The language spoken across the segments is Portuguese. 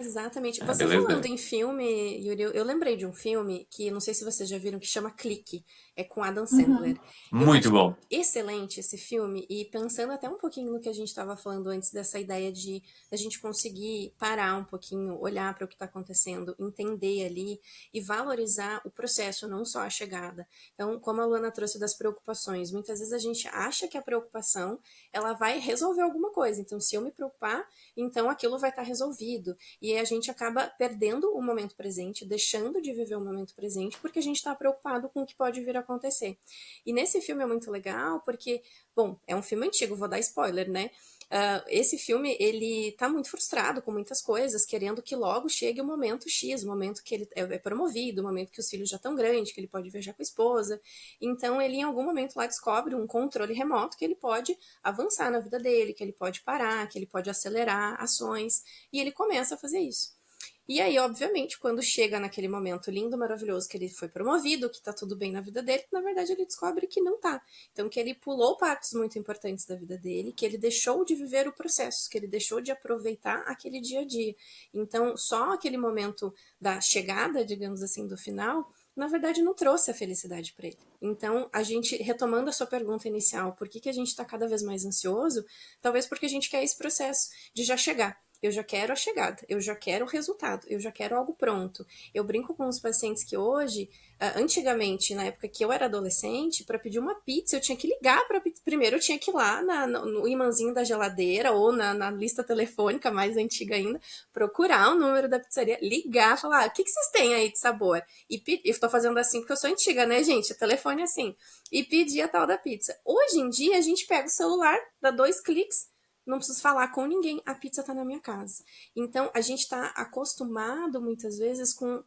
Exatamente. Ah, Você falando beleza? em filme, Yuri, eu lembrei de um filme que não sei se vocês já viram, que chama Clique, é com Adam Sandler. Uhum. Eu Muito acho bom. excelente esse filme, e pensando até um pouquinho no que a gente estava falando antes, dessa ideia de a gente conseguir parar um pouquinho, olhar para o que está acontecendo, entender ali e valorizar o processo, não só a chegada. Então, como a Luana trouxe das preocupações, muitas vezes a gente acha que a preocupação ela vai resolver alguma coisa. Então, se eu me preocupar, então aquilo vai estar resolvido. E aí a gente acaba perdendo o momento presente, deixando de viver o momento presente, porque a gente está preocupado com o que pode vir a acontecer. E nesse filme é muito legal, porque, bom, é um filme antigo, vou dar spoiler, né? Esse filme, ele tá muito frustrado com muitas coisas, querendo que logo chegue o momento X, o momento que ele é promovido, o momento que os filhos já estão grandes, que ele pode viajar com a esposa. Então, ele em algum momento lá descobre um controle remoto que ele pode avançar na vida dele, que ele pode parar, que ele pode acelerar ações, e ele começa a fazer isso. E aí, obviamente, quando chega naquele momento lindo, maravilhoso, que ele foi promovido, que tá tudo bem na vida dele, na verdade ele descobre que não tá. Então, que ele pulou partes muito importantes da vida dele, que ele deixou de viver o processo, que ele deixou de aproveitar aquele dia a dia. Então, só aquele momento da chegada, digamos assim, do final, na verdade não trouxe a felicidade para ele. Então, a gente, retomando a sua pergunta inicial, por que a gente está cada vez mais ansioso? Talvez porque a gente quer esse processo de já chegar. Eu já quero a chegada, eu já quero o resultado, eu já quero algo pronto. Eu brinco com os pacientes que hoje, antigamente, na época que eu era adolescente, para pedir uma pizza, eu tinha que ligar para pizza. Primeiro eu tinha que ir lá no imãzinho da geladeira ou na lista telefônica mais antiga ainda, procurar o número da pizzaria, ligar, falar: o que vocês têm aí de sabor? E eu estou fazendo assim porque eu sou antiga, né, gente? O telefone é assim. E pedir a tal da pizza. Hoje em dia, a gente pega o celular, dá 2 cliques, não preciso falar com ninguém, a pizza tá na minha casa. Então, a gente está acostumado muitas vezes com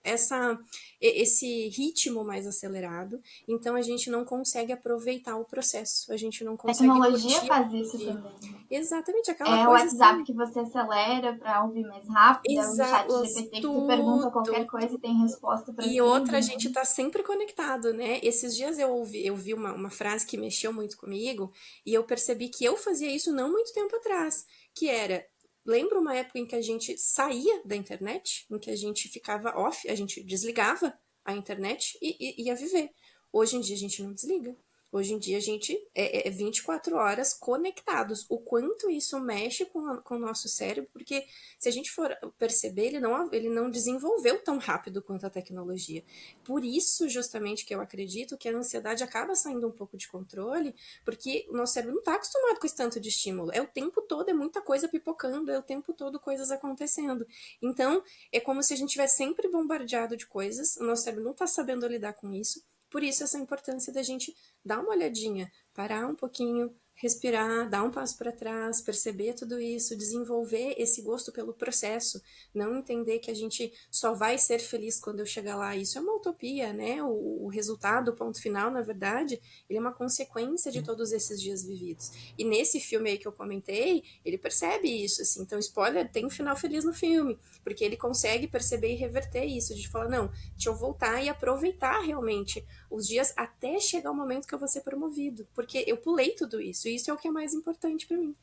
esse ritmo mais acelerado, então a gente não consegue aproveitar o processo, a gente não consegue Tecnologia curtir faz isso dia. também, né? Exatamente aquela É o coisa WhatsApp assim, que você acelera para ouvir mais rápido, é o chat GPT que tu pergunta qualquer tudo. coisa e tem resposta para E tudo, outra, a né? gente tá sempre conectado, né? Esses dias eu vi uma frase que mexeu muito comigo e eu percebi que eu fazia isso não muito tempo atrás, que era, lembra uma época em que a gente saía da internet, em que a gente ficava off, a gente desligava a internet e ia viver. Hoje em dia a gente não desliga. Hoje em dia a gente é 24 horas conectados. O quanto isso mexe com o nosso cérebro, porque se a gente for perceber, ele não desenvolveu tão rápido quanto a tecnologia. Por isso, justamente, que eu acredito que a ansiedade acaba saindo um pouco de controle, porque o nosso cérebro não está acostumado com esse tanto de estímulo. É o tempo todo, é muita coisa pipocando, é o tempo todo coisas acontecendo. Então, é como se a gente tivesse sempre bombardeado de coisas, o nosso cérebro não está sabendo lidar com isso. Por isso, essa importância da gente dar uma olhadinha, parar um pouquinho, respirar, dar um passo para trás, perceber tudo isso, desenvolver esse gosto pelo processo, não entender que a gente só vai ser feliz quando eu chegar lá. Isso é uma utopia, né? O resultado, o ponto final, na verdade, ele é uma consequência de todos esses dias vividos. E nesse filme aí que eu comentei, ele percebe isso, assim. Então, spoiler, tem um final feliz no filme, porque ele consegue perceber e reverter isso, de falar, não, deixa eu voltar e aproveitar realmente os dias até chegar o momento que eu vou ser promovido, porque eu pulei tudo isso, e isso é o que é mais importante para mim.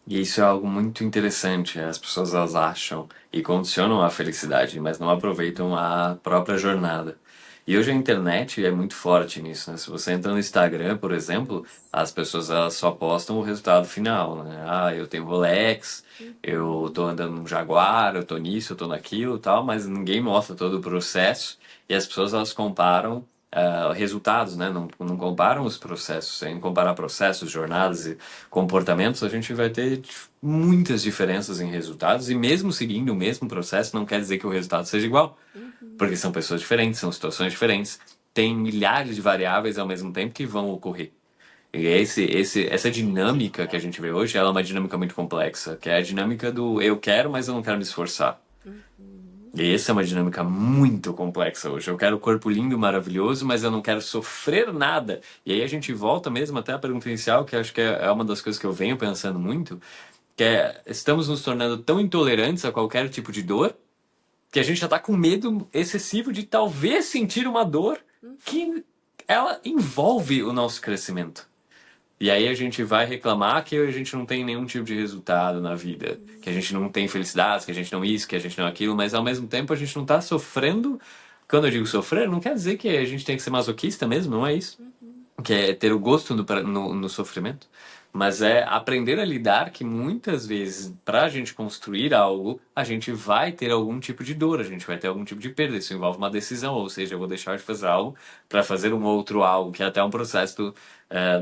E isso é algo muito interessante. As pessoas elas acham e condicionam a felicidade, mas não aproveitam a própria jornada. E hoje a internet é muito forte nisso, né? Se você entra no Instagram, por exemplo, as pessoas elas só postam o resultado final, né? Ah, eu tenho Rolex, eu tô Uhum. andando num Jaguar, eu tô nisso, eu tô naquilo, e tal, mas ninguém mostra todo o processo e as pessoas elas comparam resultados, né? Não comparam os processos. Sem comparar processos, jornadas e comportamentos, a gente vai ter muitas diferenças em resultados e mesmo seguindo o mesmo processo, não quer dizer que o resultado seja igual, Uhum. porque são pessoas diferentes, são situações diferentes, tem milhares de variáveis ao mesmo tempo que vão ocorrer. E essa dinâmica que a gente vê hoje, ela é uma dinâmica muito complexa, que é a dinâmica do eu quero, mas eu não quero me esforçar. Uhum. E essa é uma dinâmica muito complexa hoje. Eu quero o corpo lindo, maravilhoso, mas eu não quero sofrer nada. E aí a gente volta mesmo até a pergunta inicial, que acho que é uma das coisas que eu venho pensando muito, que é, estamos nos tornando tão intolerantes a qualquer tipo de dor, que a gente já está com medo excessivo de talvez sentir uma dor Uhum. que ela envolve o nosso crescimento. E aí a gente vai reclamar que a gente não tem nenhum tipo de resultado na vida, que a gente não tem felicidade, que a gente não isso, que a gente não aquilo, mas ao mesmo tempo a gente não tá sofrendo. Quando eu digo sofrer, não quer dizer que a gente tem que ser masoquista mesmo, não é isso. Que é ter o gosto no sofrimento, mas é aprender a lidar que muitas vezes, para a gente construir algo, a gente vai ter algum tipo de dor, a gente vai ter algum tipo de perda. Isso envolve uma decisão, ou seja, eu vou deixar de fazer algo para fazer um outro algo, que é até um processo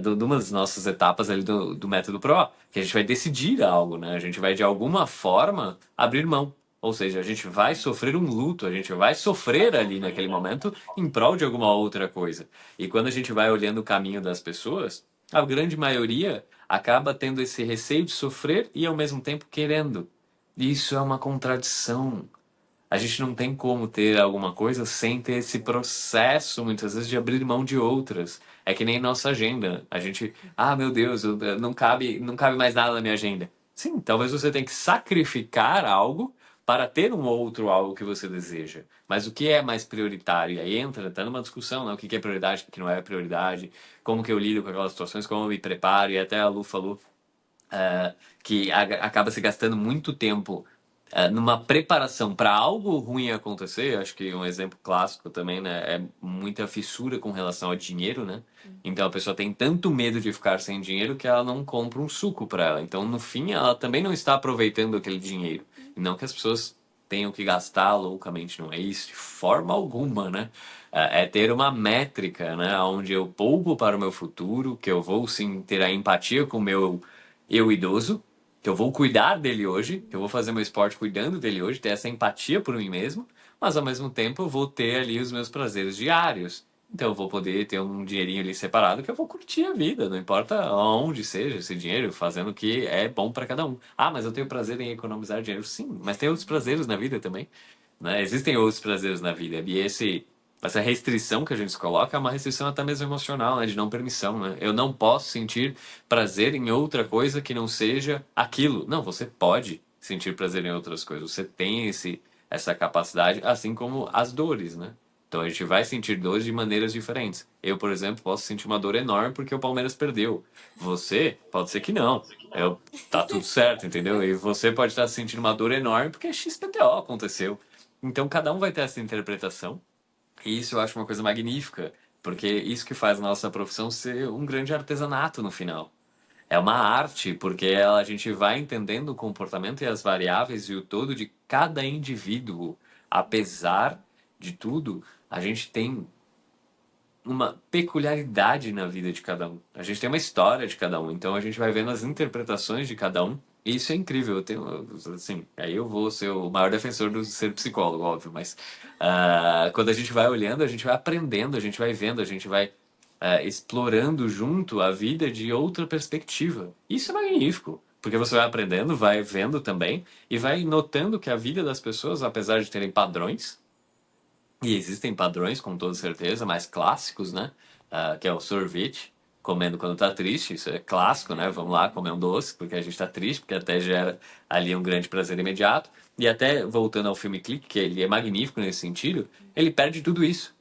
de uma das nossas etapas ali do método PRO, que a gente vai decidir algo, né? A gente vai de alguma forma abrir mão. Ou seja, a gente vai sofrer um luto, a gente vai sofrer ali naquele momento em prol de alguma outra coisa. E quando a gente vai olhando o caminho das pessoas, a grande maioria acaba tendo esse receio de sofrer e ao mesmo tempo querendo. E isso é uma contradição. A gente não tem como ter alguma coisa sem ter esse processo, muitas vezes, de abrir mão de outras. É que nem nossa agenda. A gente, meu Deus, não cabe mais nada na minha agenda. Sim, talvez você tenha que sacrificar algo para ter um outro algo que você deseja. Mas o que é mais prioritário? E aí entra, tá numa discussão, né? O que é prioridade, o que não é prioridade, como que eu lido com aquelas situações, como eu me preparo, e até a Lu falou que acaba se gastando muito tempo numa preparação para algo ruim acontecer. Acho que um exemplo clássico também, né, é muita fissura com relação ao dinheiro, né? Então a pessoa tem tanto medo de ficar sem dinheiro que ela não compra um suco para ela. Então no fim ela também não está aproveitando aquele dinheiro. E não que as pessoas tenham que gastar loucamente, não é isso de forma alguma, né? É ter uma métrica, né, onde eu poupo para o meu futuro, que eu vou sim ter a empatia com o meu eu idoso, que eu vou cuidar dele hoje, que eu vou fazer meu esporte cuidando dele hoje, ter essa empatia por mim mesmo, mas ao mesmo tempo eu vou ter ali os meus prazeres diários. Então eu vou poder ter um dinheirinho ali separado que eu vou curtir a vida, não importa onde seja esse dinheiro, fazendo o que é bom para cada um. Mas eu tenho prazer em economizar dinheiro, sim, mas tem outros prazeres na vida também, né? Existem outros prazeres na vida e essa restrição que a gente coloca é uma restrição até mesmo emocional, né? De não permissão, né? Eu não posso sentir prazer em outra coisa que não seja aquilo. Não, você pode sentir prazer em outras coisas. Você tem essa capacidade, assim como as dores, né? Então a gente vai sentir dores de maneiras diferentes. Eu, por exemplo, posso sentir uma dor enorme porque o Palmeiras perdeu. Você pode ser que não. Tá tudo certo, entendeu? E você pode estar sentindo uma dor enorme porque XPTO aconteceu. Então cada um vai ter essa interpretação. E isso eu acho uma coisa magnífica, porque isso que faz a nossa profissão ser um grande artesanato no final. É uma arte, porque a gente vai entendendo o comportamento e as variáveis e o todo de cada indivíduo. Apesar de tudo, a gente tem uma peculiaridade na vida de cada um. A gente tem uma história de cada um, então a gente vai vendo as interpretações de cada um. E isso é incrível. Eu tenho, assim, aí eu vou ser o maior defensor do ser psicólogo, óbvio, mas quando a gente vai olhando, a gente vai aprendendo, a gente vai vendo, a gente vai explorando junto a vida de outra perspectiva. Isso é magnífico. Porque você vai aprendendo, vai vendo também, e vai notando que a vida das pessoas, apesar de terem padrões, e existem padrões, com toda certeza, mais clássicos, né? Que é o sorvete, comendo quando tá triste, isso é clássico, né? Vamos lá comer um doce, porque a gente tá triste, porque até gera ali um grande prazer imediato. E até voltando ao filme Clique, que ele é magnífico nesse sentido, ele perde tudo isso.